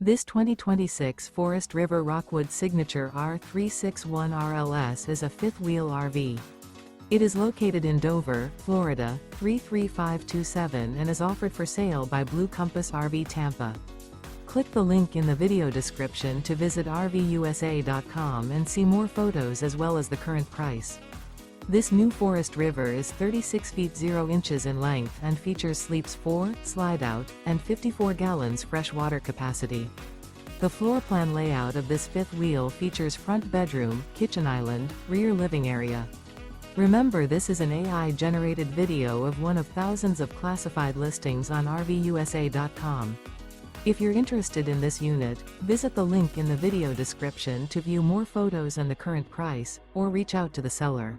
This 2026 Forest River Rockwood Signature R361 RLS is a fifth-wheel RV. It is located in Dover, Florida, 33527 and is offered for sale by Blue Compass RV Tampa. Click the link in the video description to visit RVUSA.com and see more photos as well as the current price. This new Forest River is 36 feet 0 inches in length and features sleeps 4, Slideout, and 54 gallons fresh water capacity. The floor plan layout of this fifth wheel features front bedroom, kitchen island, rear living area. Remember, this is an AI-generated video of one of thousands of classified listings on RVUSA.com. If you're interested in this unit, visit the link in the video description to view more photos and the current price, or reach out to the seller.